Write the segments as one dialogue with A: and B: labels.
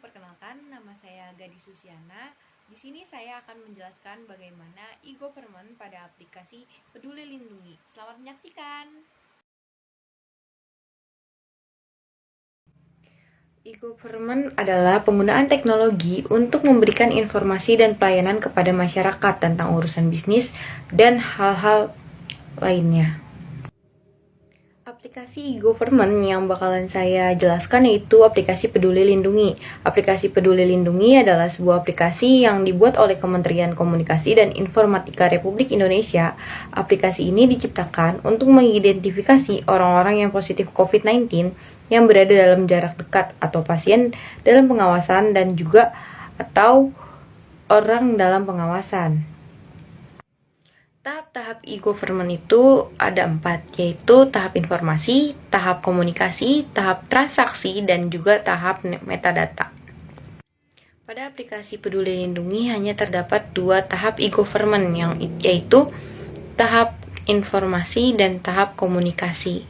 A: perkenalkan, nama saya Gadis Susiana. Di sini saya akan menjelaskan bagaimana e-government pada aplikasi Peduli Lindungi. Selamat menyaksikan. E-government adalah penggunaan teknologi untuk memberikan informasi dan pelayanan kepada masyarakat tentang urusan bisnis dan hal-hal lainnya. Aplikasi e-government yang bakalan saya jelaskan yaitu aplikasi Peduli Lindungi. Aplikasi Peduli Lindungi adalah sebuah aplikasi yang dibuat oleh Kementerian Komunikasi dan Informatika Republik Indonesia. Aplikasi ini diciptakan untuk mengidentifikasi orang-orang yang positif COVID-19 yang berada dalam jarak dekat atau pasien dalam pengawasan dan juga atau orang dalam pengawasan. Tahap-tahap e-government itu ada 4, yaitu tahap informasi, tahap komunikasi, tahap transaksi, dan juga tahap metadata. Pada aplikasi Peduli Lindungi hanya terdapat 2 tahap e-government, yaitu tahap informasi dan tahap komunikasi.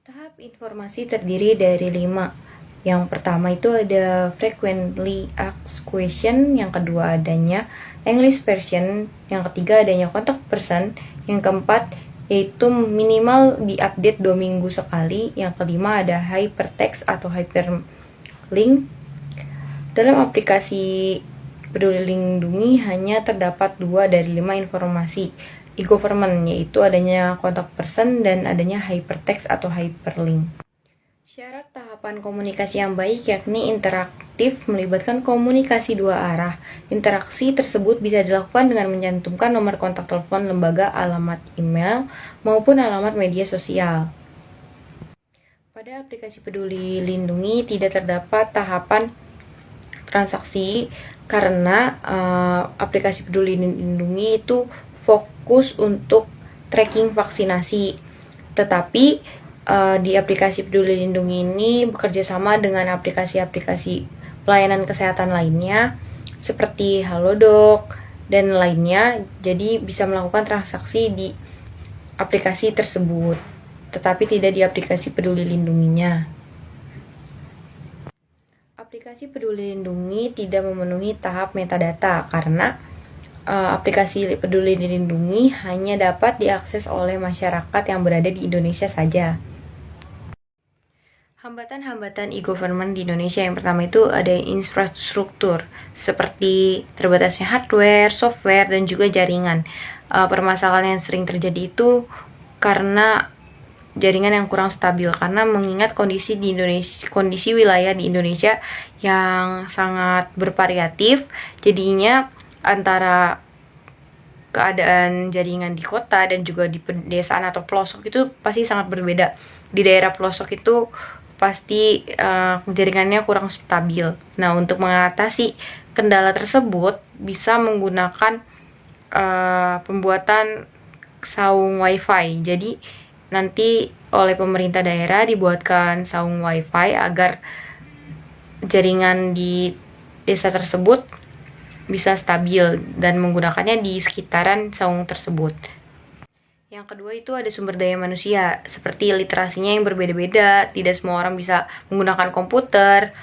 A: Tahap informasi terdiri dari 5. Yang pertama itu ada frequently asked question, yang kedua adanya English version, yang ketiga adanya contact person, yang keempat yaitu minimal diupdate 2 minggu sekali, yang kelima ada hypertext atau hyperlink. Dalam aplikasi Peduli Lindungi hanya terdapat 2 dari 5 informasi e-government, yaitu adanya contact person dan adanya hypertext atau hyperlink. Syarat tahapan komunikasi yang baik yakni interaktif melibatkan komunikasi 2 arah. Interaksi tersebut bisa dilakukan dengan mencantumkan nomor kontak telepon lembaga, alamat email, maupun alamat media sosial. Pada aplikasi Peduli Lindungi tidak terdapat tahapan transaksi karena aplikasi Peduli Lindungi itu fokus untuk tracking vaksinasi. Tetapi di aplikasi Peduli Lindungi ini bekerja sama dengan aplikasi-aplikasi pelayanan kesehatan lainnya seperti Halodoc dan lainnya, jadi bisa melakukan transaksi di aplikasi tersebut, tetapi tidak di aplikasi Peduli Lindunginya. Aplikasi Peduli Lindungi tidak memenuhi tahap metadata karena aplikasi Peduli Lindungi hanya dapat diakses oleh masyarakat yang berada di Indonesia saja. Hambatan-hambatan e-government di Indonesia yang pertama itu ada infrastruktur seperti terbatasnya hardware, software, dan juga jaringan. Permasalahan yang sering terjadi itu karena jaringan yang kurang stabil, karena mengingat kondisi di Indonesia, kondisi wilayah di Indonesia yang sangat bervariatif, jadinya antara keadaan jaringan di kota dan juga di pedesaan atau pelosok itu pasti sangat berbeda. Di daerah pelosok itu pasti jaringannya kurang stabil. Nah, untuk mengatasi kendala tersebut bisa menggunakan pembuatan saung wifi. Jadi nanti oleh pemerintah daerah dibuatkan saung wifi agar jaringan di desa tersebut bisa stabil dan menggunakannya di sekitaran saung tersebut. Yang kedua itu ada sumber daya manusia, seperti literasinya yang berbeda-beda, tidak semua orang bisa menggunakan komputer,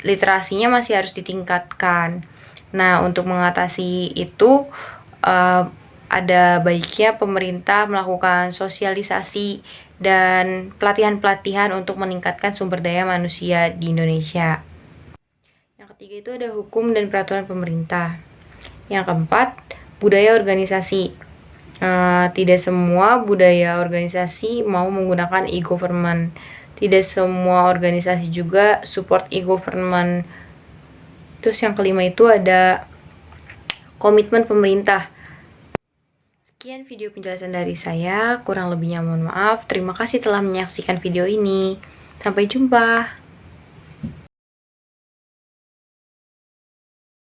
A: literasinya masih harus ditingkatkan. Nah, untuk mengatasi itu ada baiknya pemerintah melakukan sosialisasi dan pelatihan-pelatihan untuk meningkatkan sumber daya manusia di Indonesia. Yang ketiga itu ada hukum dan peraturan pemerintah. Yang keempat, budaya organisasi. Tidak semua budaya organisasi mau menggunakan e-government. Tidak semua organisasi juga support e-government. Terus yang kelima itu ada komitmen pemerintah. Sekian video penjelasan dari saya, kurang lebihnya mohon maaf. Terima kasih telah menyaksikan video ini. Sampai jumpa.